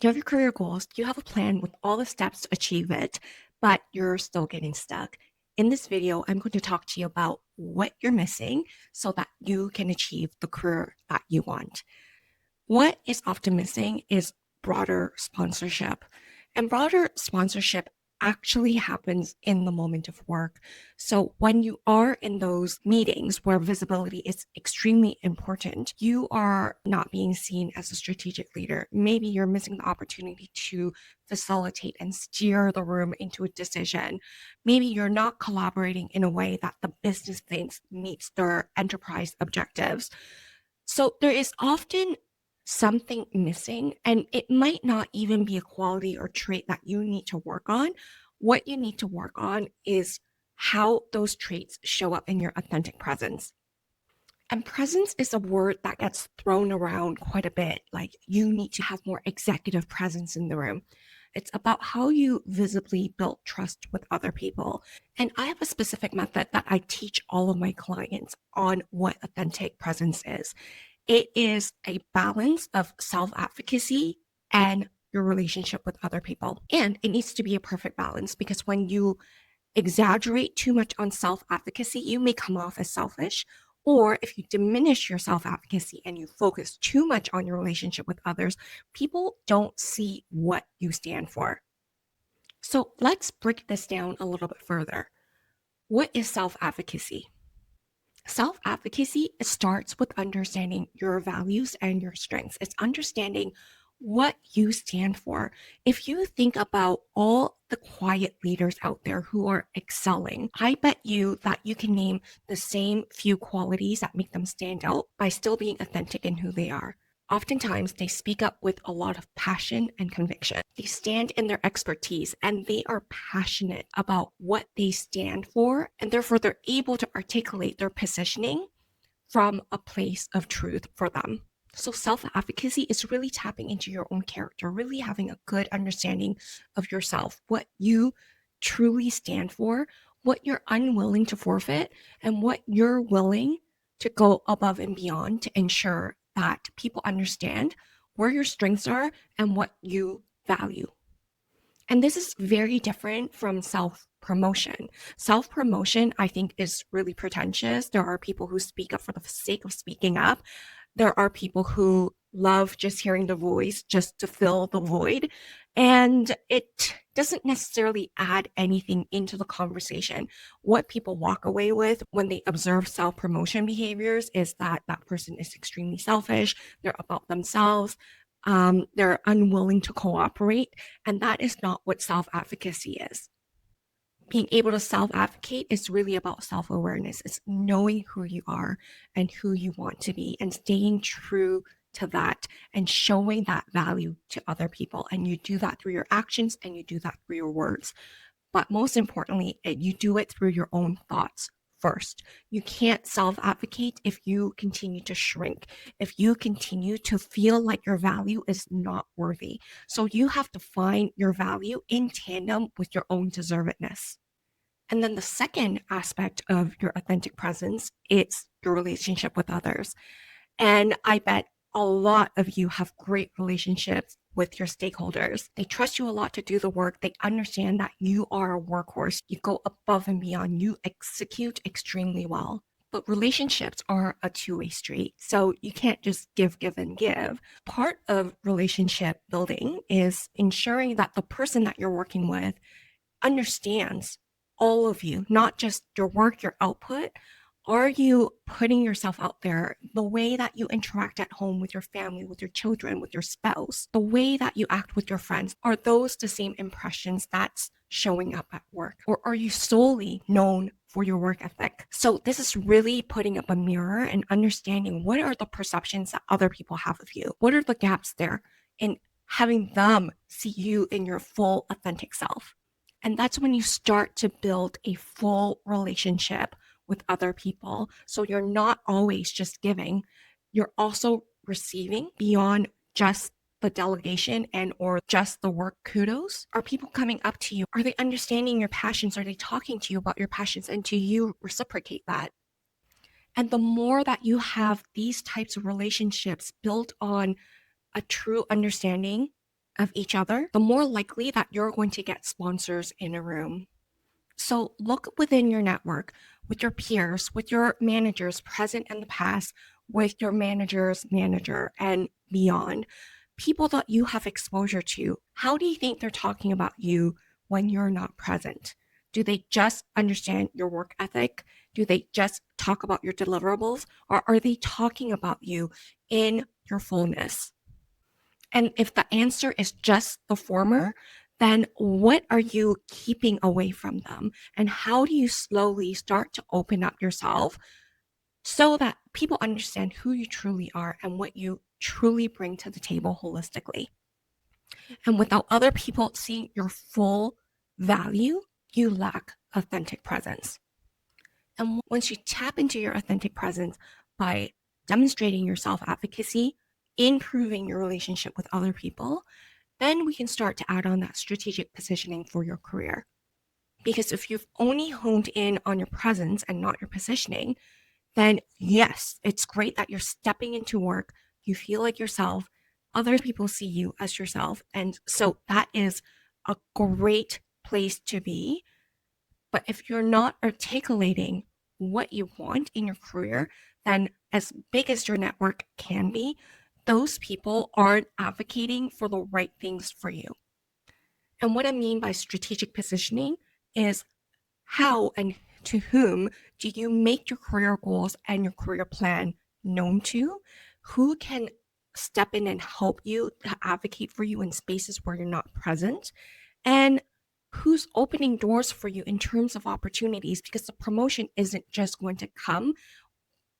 You have your career goals, you have a plan with all the steps to achieve it, but you're still getting stuck. In this video, I'm going to talk to you about what you're missing so that you can achieve the career that you want. What is often missing is broader sponsorship. And broader sponsorship actually happens in the moment of work. So when you are in those meetings where visibility is extremely important, you are not being seen as a strategic leader. Maybe you're missing the opportunity to facilitate and steer the room into a decision. Maybe you're not collaborating in a way that the business thinks meets their enterprise objectives. So there is often something missing, and it might not even be a quality or trait that you need to work on. What you need to work on is how those traits show up in your authentic presence. And presence is a word that gets thrown around quite a bit. Like, you need to have more executive presence in the room. It's about how you visibly build trust with other people. And I have a specific method that I teach all of my clients on what authentic presence is. It is a balance of self-advocacy and your relationship with other people. And it needs to be a perfect balance, because when you exaggerate too much on self-advocacy, you may come off as selfish. Or if you diminish your self-advocacy and you focus too much on your relationship with others, people don't see what you stand for. So let's break this down a little bit further. What is self-advocacy? Self-advocacy starts with understanding your values and your strengths. It's understanding what you stand for. If you think about all the quiet leaders out there who are excelling, I bet you that you can name the same few qualities that make them stand out by still being authentic in who they are. Oftentimes, they speak up with a lot of passion and conviction. They stand in their expertise and they are passionate about what they stand for, and therefore they're able to articulate their positioning from a place of truth for them. So self-advocacy is really tapping into your own character, really having a good understanding of yourself, what you truly stand for, what you're unwilling to forfeit, and what you're willing to go above and beyond to ensure that people understand where your strengths are and what you value. And this is very different from self-promotion. Self-promotion, I think, is really pretentious. There are people who speak up for the sake of speaking up. There are people who love just hearing the voice just to fill the void. And it doesn't necessarily add anything into the conversation. What people walk away with when they observe self-promotion behaviors is that that person is extremely selfish. They're about themselves. They're unwilling to cooperate. And that is not what self-advocacy is. Being able to self-advocate is really about self-awareness. It's knowing who you are and who you want to be and staying true to that and showing that value to other people. And you do that through your actions and you do that through your words. But most importantly, you do it through your own thoughts first. You can't self-advocate if you continue to shrink, if you continue to feel like your value is not worthy. So you have to find your value in tandem with your own deservedness. And then the second aspect of your authentic presence is your relationship with others. And I bet a lot of you have great relationships with your stakeholders. They trust you a lot to do the work. They understand that you are a workhorse. You go above and beyond. You execute extremely well. But relationships are a two-way street. So you can't just give, and give. Part of relationship building is ensuring that the person that you're working with understands all of you, not just your work, your output. Are you putting yourself out there? The way that you interact at home with your family, with your children, with your spouse, the way that you act with your friends, are those the same impressions that's showing up at work? Or are you solely known for your work ethic? So this is really putting up a mirror and understanding what are the perceptions that other people have of you? What are the gaps there? And having them see you in your full authentic self. And that's when you start to build a full relationship with other people. So you're not always just giving, you're also receiving beyond just the delegation and or just the work kudos. Are people coming up to you? Are they understanding your passions? Are they talking to you about your passions? And do you reciprocate that? And the more that you have these types of relationships built on a true understanding, of each other, the more likely that you're going to get sponsors in a room. So look within your network, with your peers, with your managers, present and the past, with your manager's manager and beyond. People that you have exposure to, how do you think they're talking about you when you're not present? Do they just understand your work ethic? Do they just talk about your deliverables? Or are they talking about you in your fullness? And if the answer is just the former, then what are you keeping away from them? And how do you slowly start to open up yourself so that people understand who you truly are and what you truly bring to the table holistically? And without other people seeing your full value, you lack authentic presence. And once you tap into your authentic presence by demonstrating your self-advocacy, improving your relationship with other people, then we can start to add on that strategic positioning for your career. Because if you've only honed in on your presence and not your positioning, then yes, it's great that you're stepping into work, you feel like yourself, other people see you as yourself. And so that is a great place to be. But if you're not articulating what you want in your career, then as big as your network can be, those people aren't advocating for the right things for you. And what I mean by strategic positioning is how and to whom do you make your career goals and your career plan known to? Who can step in and help you to advocate for you in spaces where you're not present? And who's opening doors for you in terms of opportunities? Because the promotion isn't just going to come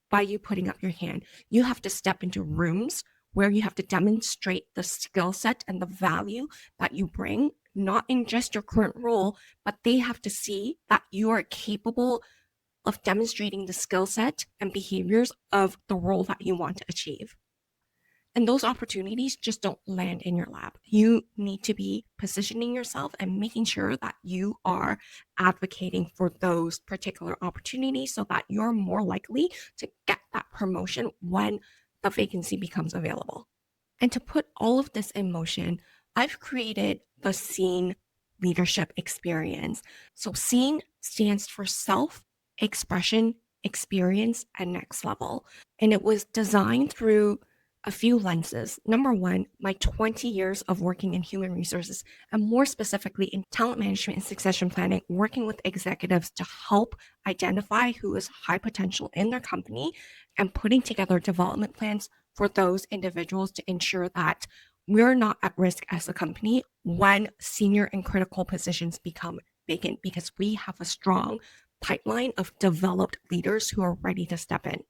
by you putting up your hand. You have to step into rooms where you have to demonstrate the skill set and the value that you bring, not in just your current role, but they have to see that you are capable of demonstrating the skill set and behaviors of the role that you want to achieve. And those opportunities just don't land in your lap. You need to be positioning yourself and making sure that you are advocating for those particular opportunities so that you're more likely to get that promotion when the vacancy becomes available. And to put all of this in motion, I've created the SEEN leadership experience. So SEEN stands for self, expression, experience, and next level. And it was designed through a few lenses. Number one, my 20 years of working in human resources, and more specifically in talent management and succession planning, working with executives to help identify who is high potential in their company and putting together development plans for those individuals to ensure that we're not at risk as a company when senior and critical positions become vacant, because we have a strong pipeline of developed leaders who are ready to step in.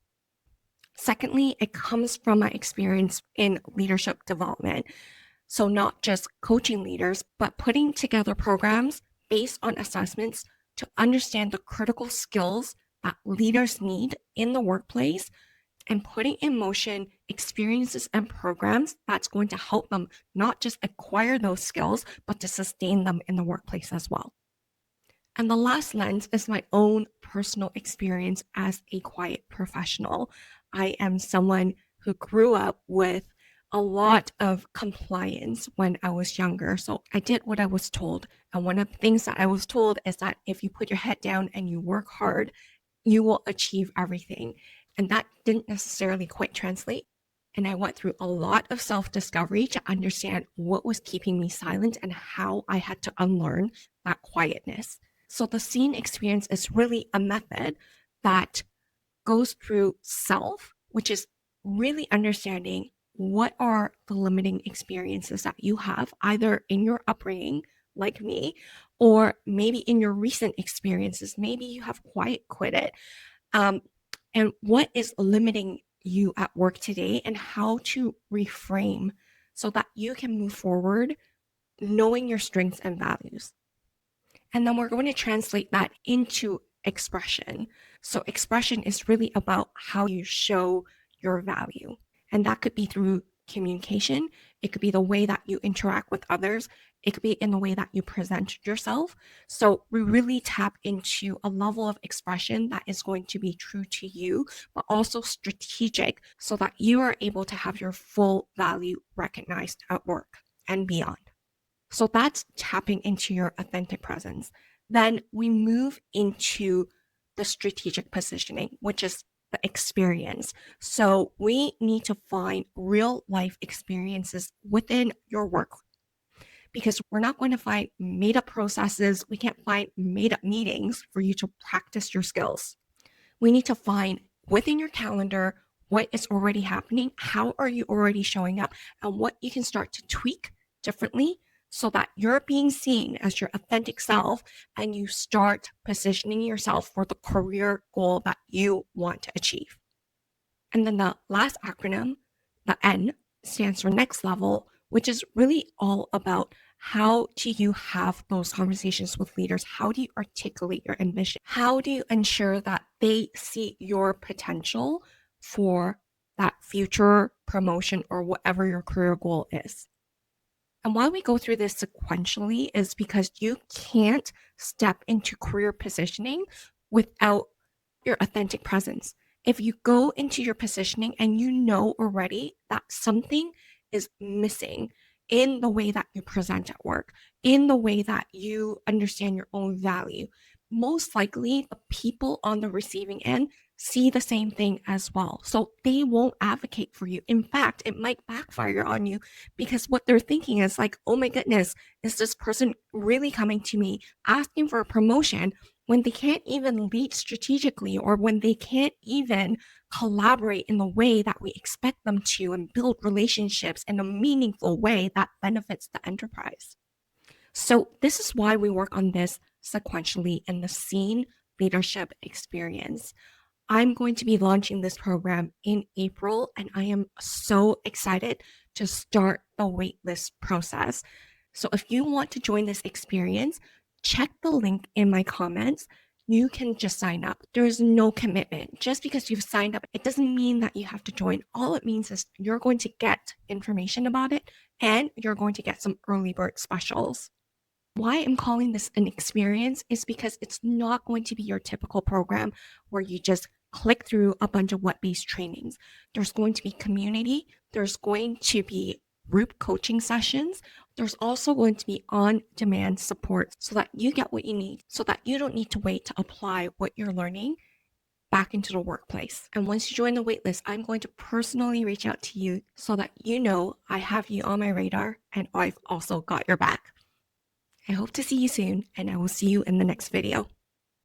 Secondly, it comes from my experience in leadership development. So not just coaching leaders, but putting together programs based on assessments to understand the critical skills that leaders need in the workplace and putting in motion experiences and programs that's going to help them not just acquire those skills, but to sustain them in the workplace as well. And the last lens is my own personal experience as a quiet professional. I am someone who grew up with a lot of compliance when I was younger. So I did what I was told. And one of the things that I was told is that if you put your head down and you work hard, you will achieve everything. And that didn't necessarily quite translate. And I went through a lot of self-discovery to understand what was keeping me silent and how I had to unlearn that quietness. So the SEEN experience is really a method that goes through self, which is really understanding what are the limiting experiences that you have, either in your upbringing, like me, or maybe in your recent experiences. Maybe you have quiet quitted. And what is limiting you at work today, and how to reframe so that you can move forward knowing your strengths and values. And then we're going to translate that into expression. So expression is really about how you show your value. And that could be through communication. It could be the way that you interact with others. It could be in the way that you present yourself. So we really tap into a level of expression that is going to be true to you, but also strategic so that you are able to have your full value recognized at work and beyond. So that's tapping into your authentic presence. Then we move into the strategic positioning, which is the experience. So we need to find real life experiences within your work because we're not going to find made up processes. We can't find made up meetings for you to practice your skills. We need to find within your calendar what is already happening, how are you already showing up, and what you can start to tweak differently so that you're being seen as your authentic self and you start positioning yourself for the career goal that you want to achieve. And then the last acronym, the N, stands for next level, which is really all about how do you have those conversations with leaders? How do you articulate your ambition? How do you ensure that they see your potential for that future promotion or whatever your career goal is? And why we go through this sequentially is because you can't step into career positioning without your authentic presence. If you go into your positioning and you know already that something is missing in the way that you present at work, in the way that you understand your own value, most likely the people on the receiving end see the same thing as well. So they won't advocate for you. In fact, it might backfire on you because what they're thinking is like, oh my goodness, is this person really coming to me asking for a promotion when they can't even lead strategically or when they can't even collaborate in the way that we expect them to and build relationships in a meaningful way that benefits the enterprise? So this is why we work on this sequentially in the scene leadership experience. I'm going to be launching this program in April, and I am so excited to start the waitlist process. So if you want to join this experience, check the link in my comments. You can just sign up. There is no commitment. Just because you've signed up, it doesn't mean that you have to join. All it means is you're going to get information about it and you're going to get some early bird specials. Why I'm calling this an experience is because it's not going to be your typical program where you just click through a bunch of web-based trainings. There's going to be community. There's going to be group coaching sessions. There's also going to be on-demand support so that you get what you need, so that you don't need to wait to apply what you're learning back into the workplace. And once you join the waitlist, I'm going to personally reach out to you so that you know I have you on my radar and I've also got your back. I hope to see you soon, and I will see you in the next video.